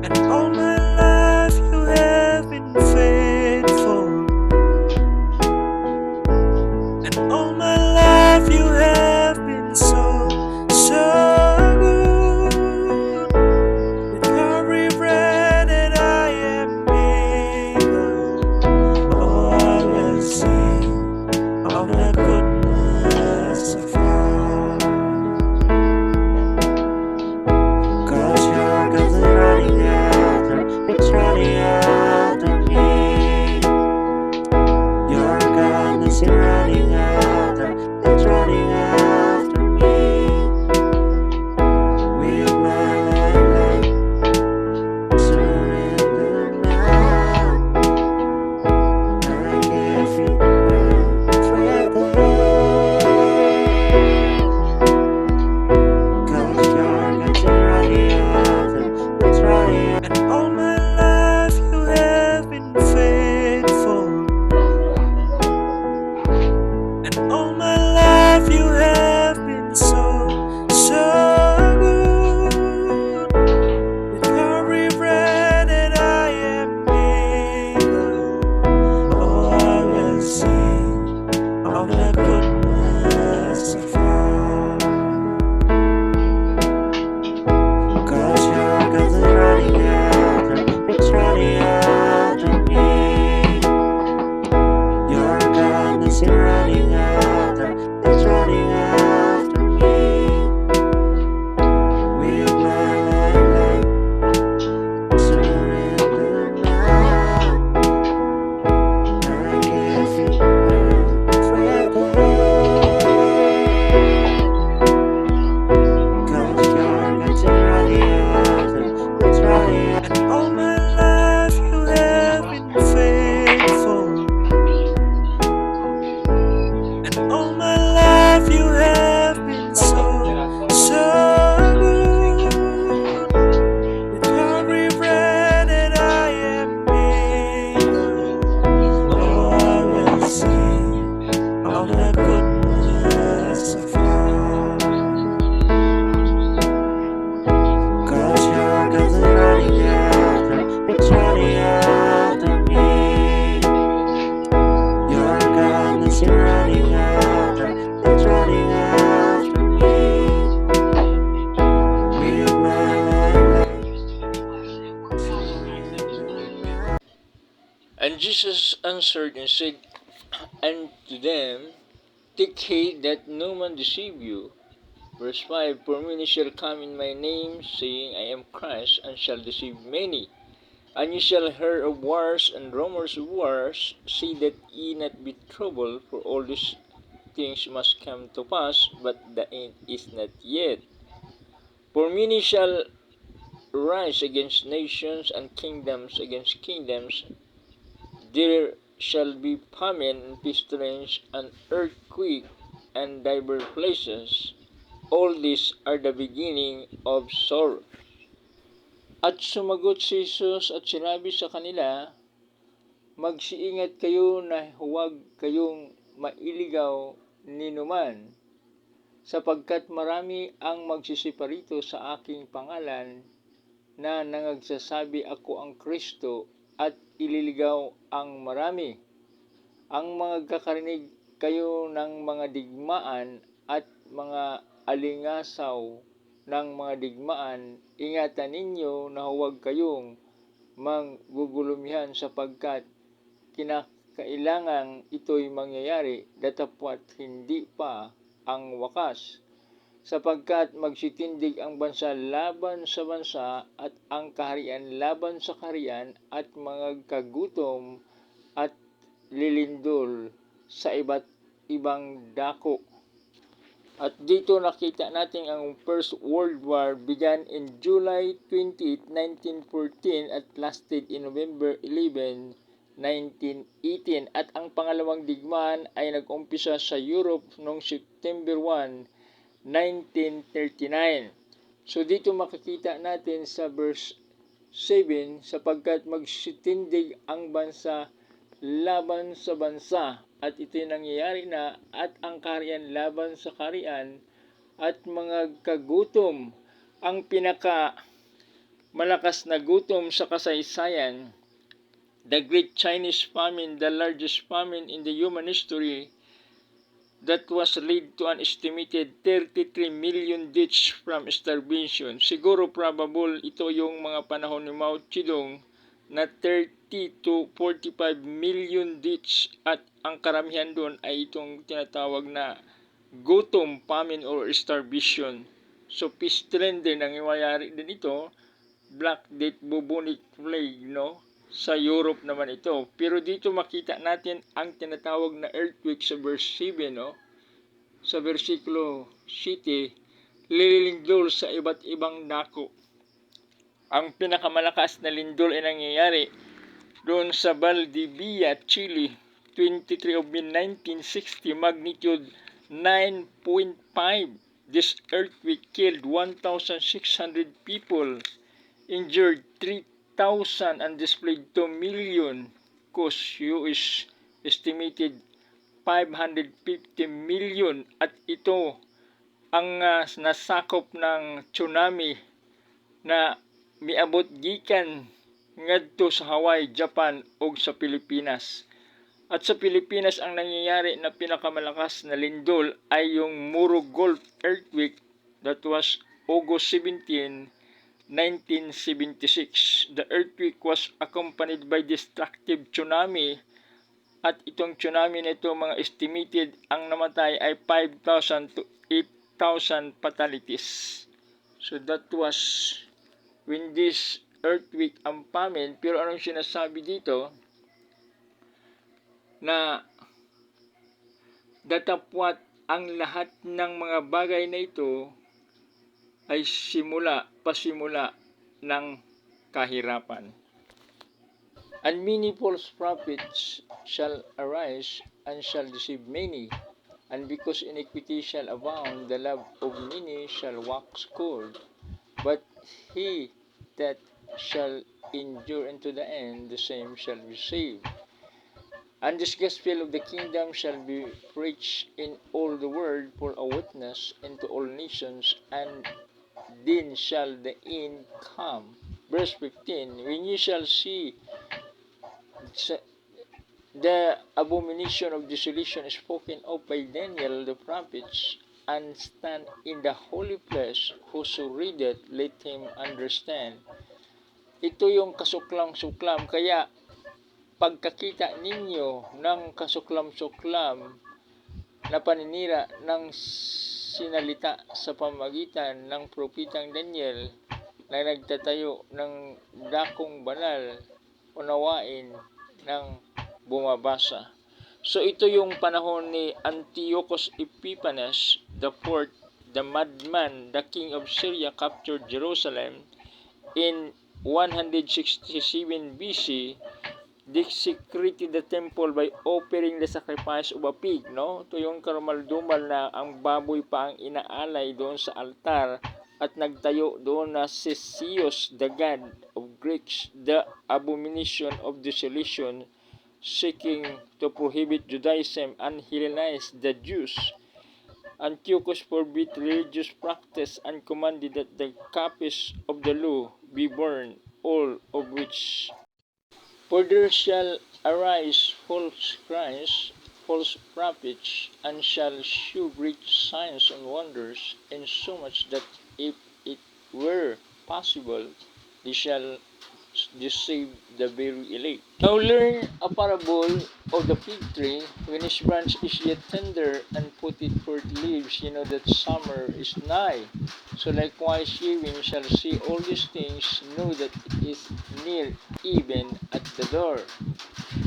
And all my life you have been faithful. And all my life you have been so, so good. With every breath that I am able, oh, I will sing of the goodness of God. 'Cause your God's running after, it's running after me. Your God is running after, it's running after me. With my life, surrender now. I give you everything. 'Cause your God's running after, it's running after. And all my life you have been faithful. And all my life you have been so, so good. With every breath that I am able, oh, I will sing of the goodness of God. 'Cause your God's running after, it's running after me. Your God is running after, it's running after me. With my life, surrender now. I give you everything. 'Cause your God's running after, it's running after. And all my life you have been faithful. And all my life you have been so, so good. With every breath that I am able, oh, I will sing of the goodness of God. 'Cause your God's running after, it's running after me. Your God is running after, it's running after me. With my life, surrender now. And Jesus answered and said unto them, Take heed that no man deceive you. Verse 5, For many shall come in my name, saying, I am Christ, and shall deceive many. And ye shall hear of wars and rumors of wars. See that ye not be troubled, for all these things must come to pass, but the end is not yet. For many shall rise against nations, and kingdoms against kingdoms. There shall be famine and pestilence and earthquake and divers places. All these are the beginning of sorrow. At sumagot si Jesus at sinabi sa kanila, Magsiingat kayo na huwag kayong mailigaw ninuman, sapagkat marami ang magsisiparito sa aking pangalan na nangagsasabi ako ang Kristo at ililigaw ang marami. Ang mga kakarinig kayo ng mga digmaan at mga alingasaw ng mga digmaan, ingatan ninyo na huwag kayong manggugulumihan sapagkat kinakailangang ito'y mangyayari datapwat hindi pa ang wakas. Sapagkat magsitindig ang bansa laban sa bansa at ang kaharian laban sa kaharian at mga kagutom at lilindol sa iba't ibang dako. At dito nakita natin ang First World War began in July 20, 1914 at lasted in November 11, 1918. At ang pangalawang digmaan ay nag-umpisa sa Europe noong September 1, 1939. So dito makikita natin sa verse 7, sapagkat magsitindig ang bansa laban sa bansa at ito'y nangyayari na at ang kaharian laban sa kaharian at mga kagutom ang pinaka malakas na gutom sa kasaysayan. The Great Chinese Famine, the largest famine in the human history, that was led to an estimated 33 million deaths from starvation. Siguro probable ito yung mga panahon ni Mao Zedong na 30 to 45 million deaths, at ang karamihan doon ay itong tinatawag na gutom, famine, or starvation. So pestilence din ang iwayari din ito, Black Death, bubonic plague, no? Sa Europe naman ito. Pero dito makita natin ang tinatawag na earthquake sa verse 7, no? Sa versikulo 7, lilindol sa iba't ibang dako. Ang pinakamalakas na lindol ay nangyayari doon sa Valdivia, Chile, 23 of May 1960, magnitude 9.5. This earthquake killed 1,600 people, injured 3,000, and displaced 2 million, cost US estimated 550 million, at ito ang nasakop ng tsunami na miabot gikan ngadto sa Hawaii, Japan ug sa Pilipinas. At sa Pilipinas, ang nangyayari na pinakamalakas na lindol ay yung Muro Gulf earthquake that was August 17, 1976. The earthquake was accompanied by destructive tsunami, at itong tsunami nito, mga estimated, ang namatay ay 5,000 to 8,000 fatalities. So that was when this earthquake ang famine. Pero anong sinasabi dito? Na datapwat ang lahat ng mga bagay na ito ay pasimula ng kahirapan. And many false prophets shall arise and shall deceive many, and because iniquity shall abound, the love of many shall wax cold. But he that shall endure unto the end, the same shall be saved. And this gospel of the kingdom shall be preached in all the world for a witness unto all nations, and then shall the end come. Verse 15, when ye shall see the abomination of desolation spoken of by Daniel the prophets, and stand in the holy place, whoso readeth, let him understand. Ito yung kasuklam-suklam. Kaya pagkakita ninyo ng kasuklam-suklam na paninira ng sinalita sa pamagitan ng propetang Daniel na nagtatayo ng dakong banal, unawain ng bumabasa. So ito yung panahon ni Antiochus Epiphanes the fourth, the madman, the king of Syria, captured Jerusalem in 167 BC. Desecrated the temple by offering the sacrifice of a pig, no? Ito yung karumaldumal na ang baboy pa ang inaalay doon sa altar, at nagtayo doon na si Zeus, the god of Greeks, the abomination of desolation, seeking to prohibit Judaism and Hellenize the Jews. Antiochus forbid religious practice and commanded that the copies of the law be burned, all of which. For there shall arise false Christs, false prophets, and shall shew great signs and wonders, insomuch that if it were possible, they shall deceive the very elect. Now learn a parable of the fig tree. When his branch is yet tender and putteth forth leaves, you know that summer is nigh. So likewise ye, when you shall see all these things, know that it is near, even at the door.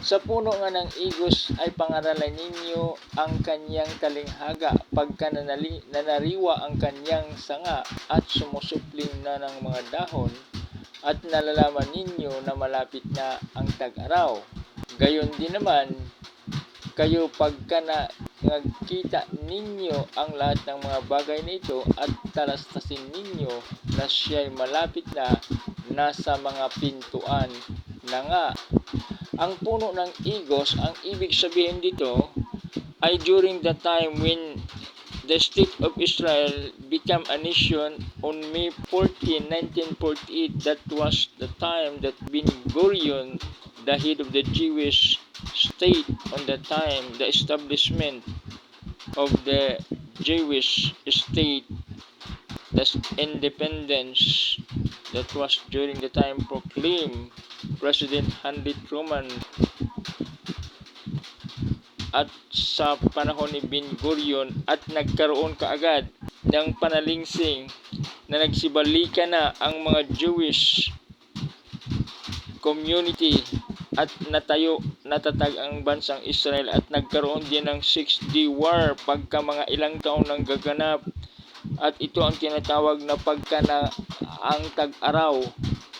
Sa puno nga ng igos ay pangaralan ninyo ang kanyang talinghaga, pagka nanariwa ang kanyang sanga at sumusupling na ng mga dahon, at nalalaman ninyo na malapit na ang tag-araw. Gayon din naman, kayo pagka nagkita ninyo ang lahat ng mga bagay na ito, at talastasin ninyo na siya'y malapit na, nasa mga pintuan na nga. Ang puno ng igos, ang ibig sabihin dito ay during the time when the state of Israel became a nation on May 14, 1948. That was the time that Ben Gurion, the head of the Jewish state on the time, the establishment of the Jewish state, the independence that was during the time proclaimed President Harry Truman at sa panahon ni Ben Gurion, at nagkaroon kaagad ng panalingsing na nagsibalikan na ang mga Jewish community at natatag ang bansang Israel, at nagkaroon din ng 6-day war pagka mga ilang taon nang gaganap, at ito ang tinatawag na pagka na ang tag-araw,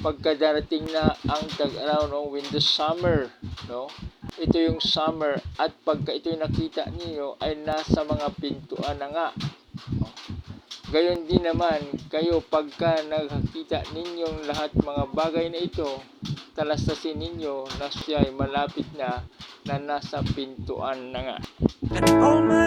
pagka darating na ang tag-araw, no, when the summer, no, ito yung summer, at pagka ito yung nakita niyo ay nasa mga pintuan na nga. Gayon din naman kayo, pagka nakakita ninyong lahat mga bagay na ito, talastasin ninyo na siya ay malapit na nasa pintuan na nga. And all my